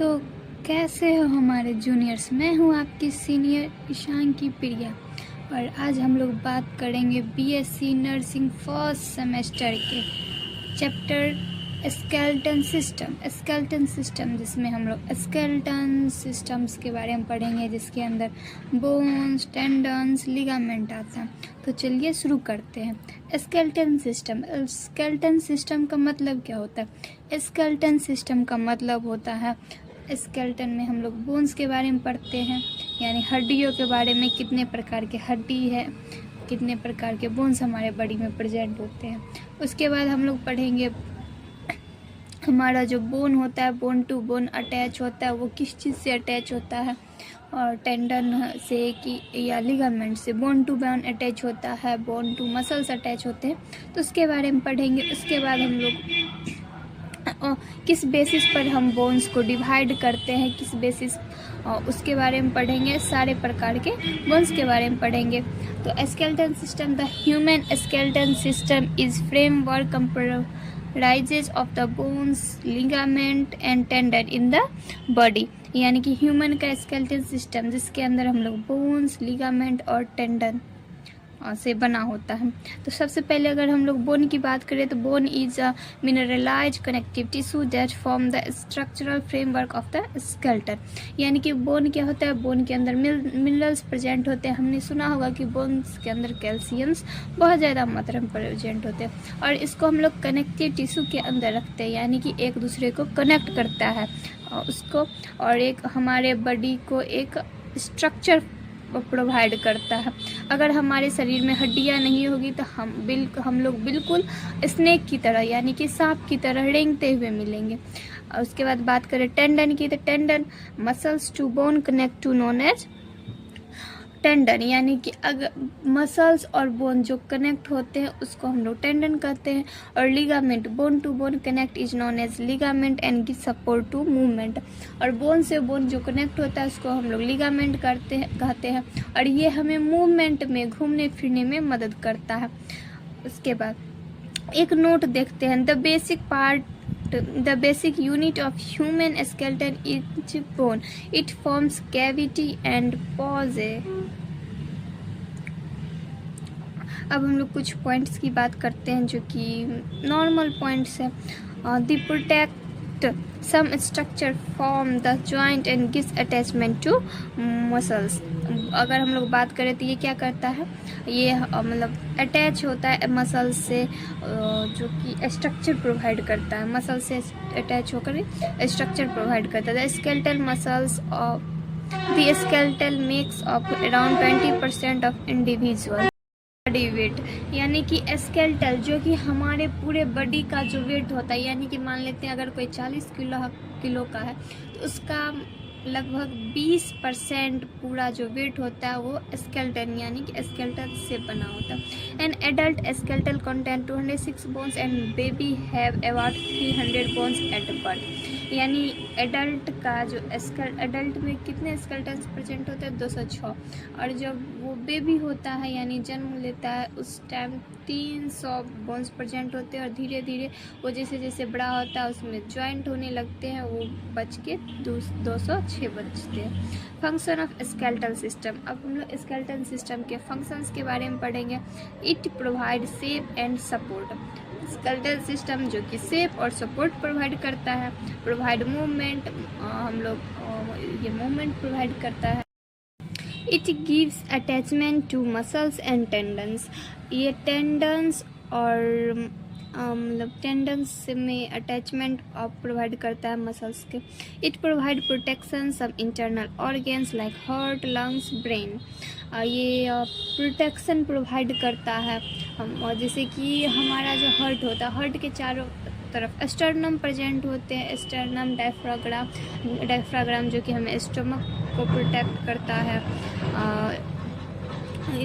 तो कैसे हो हमारे जूनियर्स। मैं हूँ आपकी सीनियर ईशान की प्रिया और आज हम लोग बात करेंगे बीएससी नर्सिंग फर्स्ट सेमेस्टर के चैप्टर स्केलेटन सिस्टम जिसमें हम लोग स्केलेटन सिस्टम्स के बारे में पढ़ेंगे, जिसके अंदर बोन्स, टेंडन्स, लिगामेंट आता है। तो चलिए शुरू करते हैं। स्केलेटन सिस्टम का मतलब क्या होता है? स्केलेटन सिस्टम का मतलब होता है, स्केलेटन में हम लोग बोन्स के बारे में पढ़ते हैं, यानी हड्डियों के बारे में, कितने प्रकार के हड्डी है, कितने प्रकार के बोन्स हमारे बॉडी में प्रेजेंट होते हैं। उसके बाद हम लोग पढ़ेंगे हमारा जो बोन होता है, बोन टू बोन अटैच होता है, वो किस चीज़ से अटैच होता है, और टेंडन से कि या लिगामेंट से। बोन टू बोन अटैच होता है, बोन टू मसल्स अटैच होते हैं, तो उसके बारे में पढ़ेंगे। उसके बाद हम लोग किस बेसिस पर हम बोन्स को डिवाइड करते हैं, किस बेसिस, उसके बारे में पढ़ेंगे। सारे प्रकार के बोन्स के बारे में पढ़ेंगे। तो skeleton system, the human skeleton system is framework comprises of the bones, ligament and tendon in the body. यानी कि ह्यूमन का स्केलेटन सिस्टम जिसके अंदर हम लोग बोन्स, लिगामेंट और टेंडन से बना होता है। तो सबसे पहले अगर हम लोग बोन की बात करें तो bone is a mineralise connective tissue that form the structural framework of the skeleton. यानी कि बोन क्या होता है? बोन के अंदर मिनरल्स प्रेजेंट होते हैं। हमने सुना होगा कि बोन्स के अंदर कैल्शियम्स बहुत ज़्यादा मात्रा में प्रेजेंट होते हैं, और इसको हम लोग कनेक्टिव टिश्यू के अंदर रखते हैं, यानी कि एक दूसरे को कनेक्ट करता है उसको, और एक हमारे बॉडी को एक स्ट्रक्चर प्रोवाइड करता है। अगर हमारे शरीर में हड्डियां नहीं होगी तो हम लोग बिल्कुल स्नेक की तरह, यानी कि सांप की तरह रेंगते हुए मिलेंगे। और उसके बाद बात करें टेंडन की, तो tendon muscles to bone connect to known as tendon. यानी कि अगर मसल्स और बोन जो कनेक्ट होते हैं उसको हम लोग टेंडन कहते हैं। और ligament, bone to bone connect is known as ligament and give support to movement. और बोन से बोन जो कनेक्ट होता है उसको हम लोग लिगामेंट कहते हैं, और ये हमें मूवमेंट में, घूमने फिरने में मदद करता है। उसके बाद एक नोट देखते हैं, the basic unit of human skeleton is bone. It forms cavity and pores. अब हम लोग कुछ पॉइंट्स की बात करते हैं जो कि नॉर्मल पॉइंट्स है। The protect some structure form the joint and gives attachment to muscles. अगर हम लोग बात करें तो ये क्या करता है? ये मतलब अटैच होता है मसल्स से, जो कि स्ट्रक्चर प्रोवाइड करता है। मसल से अटैच होकर स्ट्रक्चर प्रोवाइड करता है। The skeletal muscles of the skeletal makes of around 20% of individual body weight. यानी कि स्केलेटल जो कि हमारे पूरे बॉडी का जो वेट होता है, यानी कि मान लेते हैं अगर कोई 40 किलो का है तो उसका लगभग 20% पूरा जो वेट होता है वो स्केलेटन, यानी कि स्केलेटन से बना होता है। An adult skeletal content 206 bones and baby have about 300 bones at birth. यानी एडल्ट का जो एडल्ट में कितने स्केलेटन्स प्रेजेंट होते हैं? 206। और जब वो बेबी होता है यानी जन्म लेता है उस टाइम 300 बोन्स प्रेजेंट होते हैं, और धीरे धीरे वो जैसे जैसे बड़ा होता है उसमें ज्वाइंट होने लगते हैं, वो बच के 206 बचते हैं। Function of skeletal system. अब हम लोग स्केलेटल सिस्टम के फंक्शंस के बारे में पढ़ेंगे। It provide shape and support. Skeletal system जो कि शेप और सपोर्ट प्रोवाइड करता है। प्रोवाइड मूवमेंट, हम लोग ये मूवमेंट प्रोवाइड करता है। It gives attachment to muscles and tendons. ये टेंडन्स और मतलब टेंडन्स में अटैचमेंट प्रोवाइड करता है मसल्स के। It provide protection some internal organs like heart, lungs, brain. ये प्रोटेक्शन प्रोवाइड करता है। और जैसे कि हमारा जो हार्ट होता है, हार्ट के चारों तरफ स्टर्नम प्रेजेंट होते हैं। स्टर्नम, डायफ्राग्राम जो कि हमें स्टमक को प्रोटेक्ट करता है,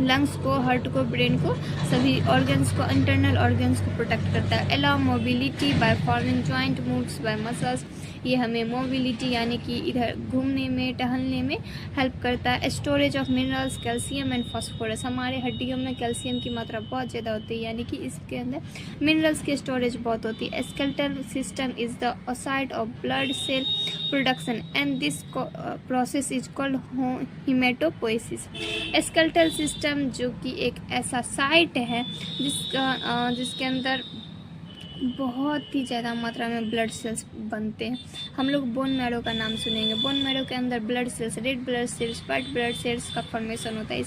लंग्स को, हार्ट को, ब्रेन को, सभी ऑर्गन्स को, इंटरनल ऑर्गन्स को प्रोटेक्ट करता है। Allow mobility by forming joint, moves bye muscles. ये हमें मोबिलिटी यानी कि इधर घूमने में, टहलने में हेल्प करता है। Storage of minerals, calcium and phosphorus, हमारे हड्डियों में कैल्शियम की मात्रा बहुत ज़्यादा होती है, यानी कि इसके अंदर मिनरल्स की स्टोरेज बहुत होती है। Skeletal system is the site of blood cell production and this process is called haematopoiesis. Skeletal system जो कि एक ऐसा साइट है जिसके अंदर बहुत ही ज़्यादा मात्रा में ब्लड सेल्स बनते हैं। हम लोग बोन मैरो का नाम सुनेंगे। बोन मैरो के अंदर blood cells, red blood cells, white blood cells का फॉर्मेशन होता है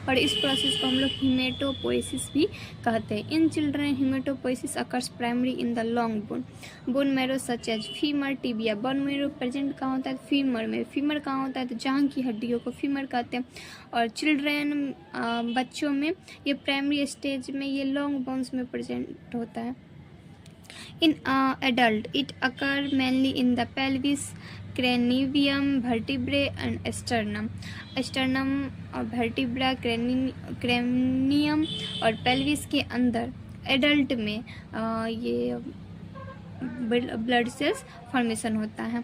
और इस प्रोसेस को हम लोग हीमेटोपोइसिस भी कहते हैं। In children haematopoiesis occurs primary in the long bone, bone marrow such as femur, tibia. Bone marrow present कहाँ होता है? फीमर में। फीमर कहाँ होता है? तो जांघ की हड्डियों को फीमर कहते हैं। और चिल्ड्रन, बच्चों में ये प्राइमरी स्टेज में ये लॉन्ग बोन्स में प्रेजेंट होता है। In adult, it occurs mainly in the pelvis, cranium, vertebrae and sternum. Sternum और vertebra, cranium और pelvis के अंदर एडल्ट में ये ब्लड सेल्स फॉर्मेशन होता है।